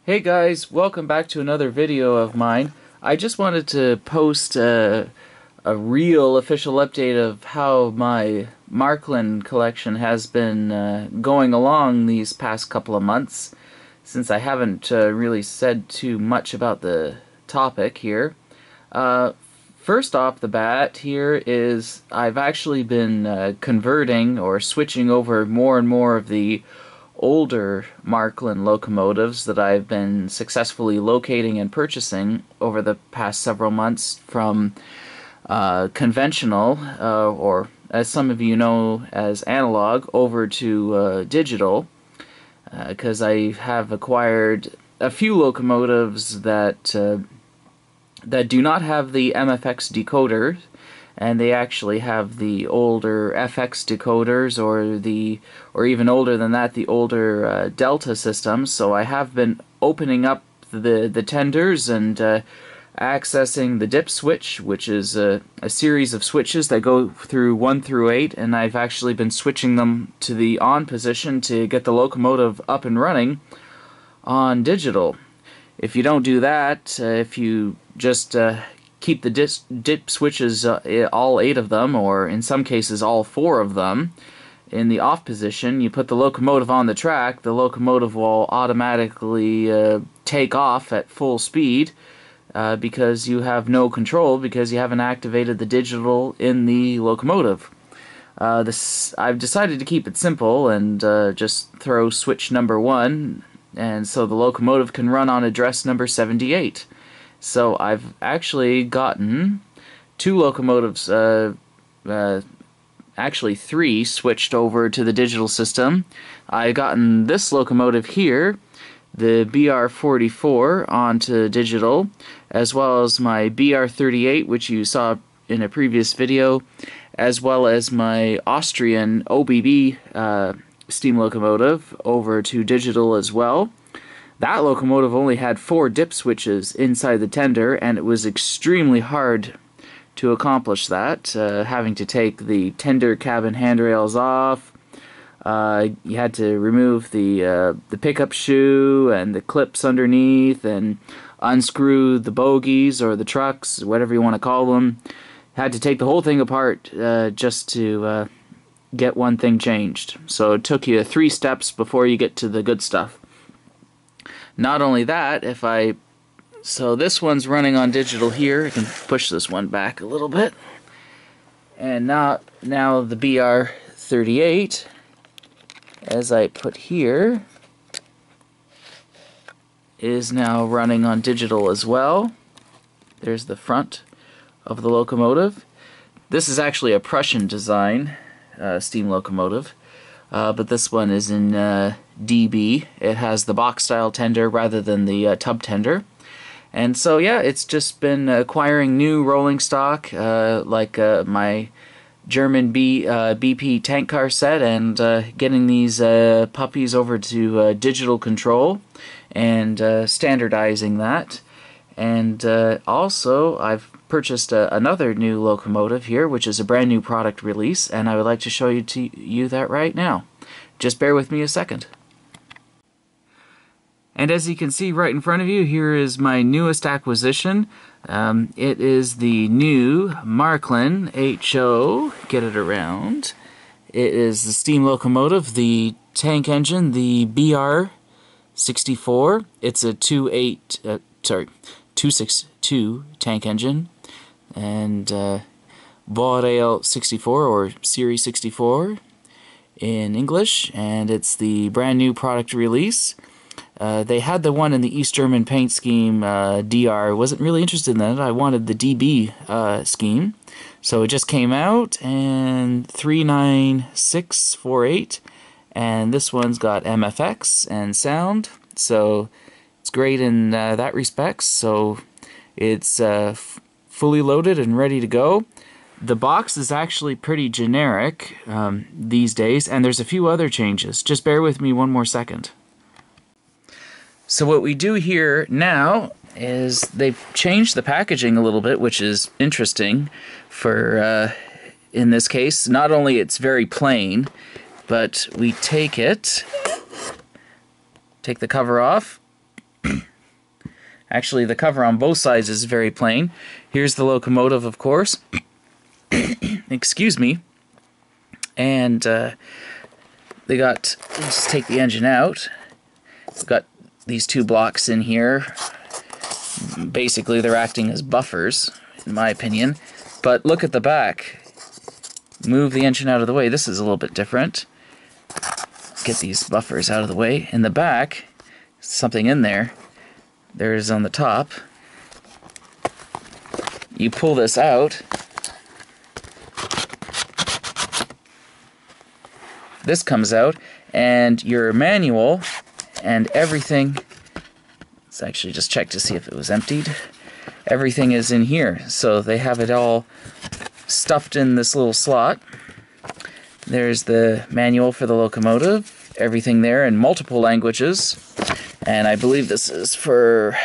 Hey guys, welcome back to another video of mine. I just wanted to post a real official update of how my Marklin collection has been going along these past couple of months, since I haven't really said too much about the topic here. First off the bat here is I've actually been converting or switching over more and more of the older Marklin locomotives that I've been successfully locating and purchasing over the past several months from conventional, or as some of you know as analog, over to digital, because I have acquired a few locomotives that do not have the MFX decoder, and they actually have the older FX decoders, or even older than that, the older Delta systems. So I have been opening up the tenders and accessing the dip switch, which is a series of switches that go through 1 through 8, and I've actually been switching them to the on position to get the locomotive up and running on digital. If you don't do that, if you just keep the dip switches, all 8 of them, or in some cases all 4 of them, in the off position, you put the locomotive on the track, the locomotive will automatically take off at full speed because you have no control, because you haven't activated the digital in the locomotive. I've decided to keep it simple and just throw switch number 1, and so the locomotive can run on address number 78. So I've actually gotten 2 locomotives, actually 3, switched over to the digital system. I've gotten this locomotive here, the BR44, onto digital, as well as my BR38, which you saw in a previous video, as well as my Austrian OBB steam locomotive over to digital as well. That locomotive only had 4 dip switches inside the tender, and it was extremely hard to accomplish that, having to take the tender cabin handrails off. You had to remove the pickup shoe and the clips underneath, and unscrew the bogies or the trucks, whatever you want to call them. Had to take the whole thing apart just to get one thing changed. So it took you 3 steps before you get to the good stuff. Not only that, so this one's running on digital here. I can push this one back a little bit. And now the BR38, as I put here, is now running on digital as well. There's the front of the locomotive. This is actually a Prussian design steam locomotive. But this one is in DB. It has the box-style tender rather than the tub tender. And so, yeah, it's just been acquiring new rolling stock, like my German BP tank car set, and getting these puppies over to digital control and standardizing that. And also, I've purchased another new locomotive here, which is a brand new product release, and I would like to show you that right now. Just bear with me a second. And as you can see right in front of you, here is my newest acquisition. It is the new Marklin HO. Get it around. It is the steam locomotive, the tank engine, the BR64. It's a 262 tank engine, and Borel 64, or Series 64 in English, and it's the brand new product release. They had the one in the East German paint scheme, DR. Wasn't really interested in that. I wanted the DB scheme. So it just came out, and 39648, and this one's got MFX and sound, so it's great in that respect. So it's fully loaded and ready to go. The box is actually pretty generic these days, and there's a few other changes. Just bear with me one more second. So what we do here now is they've changed the packaging a little bit, which is interesting for, in this case. Not only it's very plain, but we take the cover off, Actually, the cover on both sides is very plain. Here's the locomotive, of course. Excuse me. And they got, let's just take the engine out. We've got these two blocks in here. Basically, they're acting as buffers, in my opinion. But look at the back. Move the engine out of the way. This is a little bit different. Get these buffers out of the way. In the back, something in there. There's on the top. You pull this out. This comes out, and your manual and everything. Let's actually just check to see if it was emptied. Everything is in here, so they have it all stuffed in this little slot. There's the manual for the locomotive, everything there in multiple languages, and I believe this is for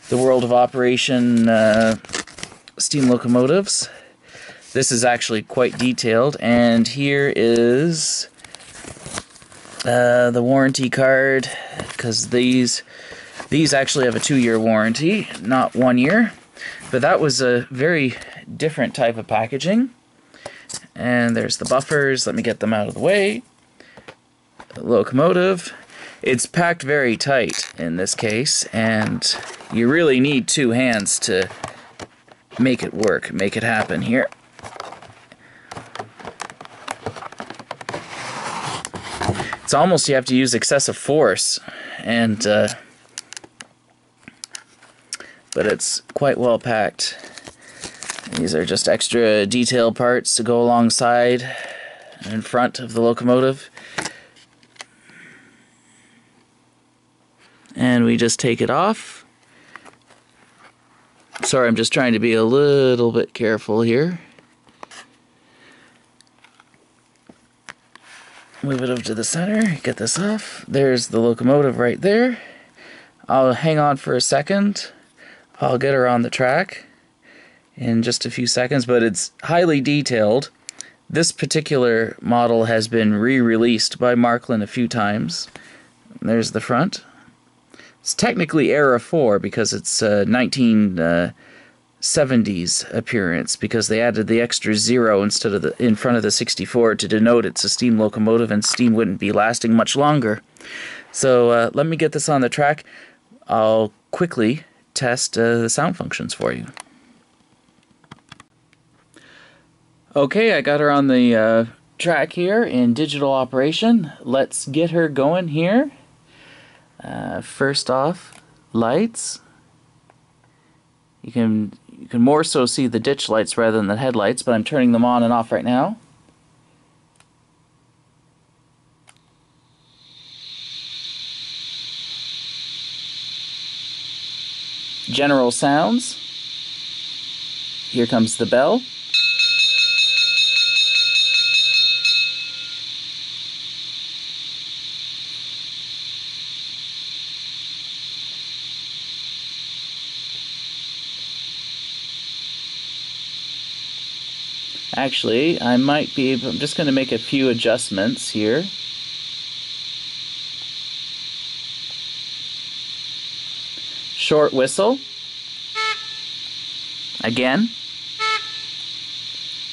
the world of operation steam locomotives. This is actually quite detailed, and here is the warranty card, because these actually have a 2-year warranty, not 1 year. But that was a very different type of packaging. And there's the buffers. Let me get them out of the way. The locomotive. It's packed very tight in this case, and you really need 2 hands to make it work, make it happen here. It's almost you have to use excessive force, and but it's quite well packed. These are just extra detail parts to go alongside and in front of the locomotive. And we just take it off. Sorry, I'm just trying to be a little bit careful here. Move it over to the center, get this off. There's the locomotive right there. I'll hang on for a second. I'll get her on the track in just a few seconds, but it's highly detailed. This particular model has been re-released by Marklin a few times. There's the front. It's technically Era 4 because it's 1970s appearance, because they added the extra 0 instead of in front of the 64 to denote it's a steam locomotive and steam wouldn't be lasting much longer. So let me get this on the track. I'll quickly test the sound functions for you. Okay, I got her on the track here in digital operation. Let's get her going here. First off, lights. You can more so see the ditch lights rather than the headlights, but I'm turning them on and off right now. General sounds. Here comes the bell. Actually, I might be able, I'm just going to make a few adjustments here. Short whistle. Again.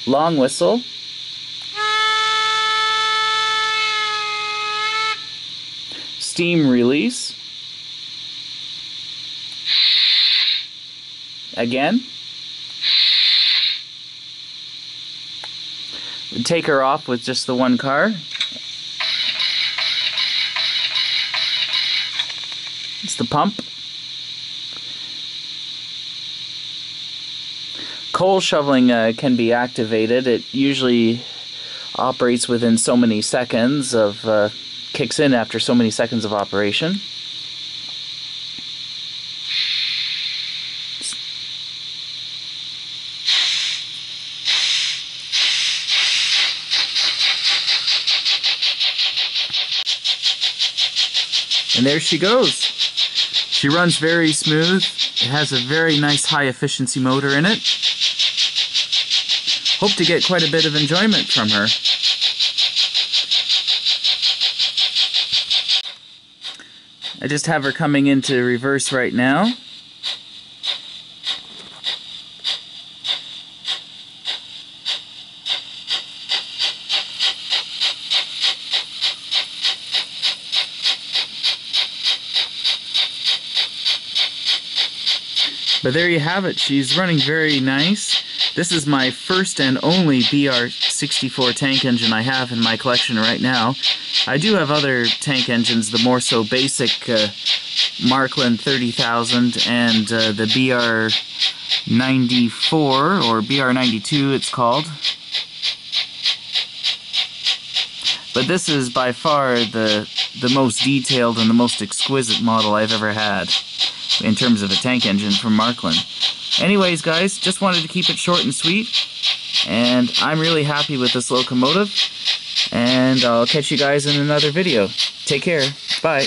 Long whistle. Steam release. Again. Take her off with just the one car. It's the pump. Coal shoveling can be activated. It usually operates within so many seconds of, kicks in after so many seconds of operation. And there she goes. She runs very smooth. It has a very nice high efficiency motor in it. Hope to get quite a bit of enjoyment from her. I just have her coming into reverse right now. But there you have it. She's running very nice. This is my first and only BR64 tank engine I have in my collection right now. I do have other tank engines, the more so basic Marklin 30,000 and the BR94 or BR92 it's called. But this is by far the most detailed and the most exquisite model I've ever had in terms of a tank engine from Marklin. Anyways, guys, just wanted to keep it short and sweet, and I'm really happy with this locomotive, and I'll catch you guys in another video. Take care. Bye.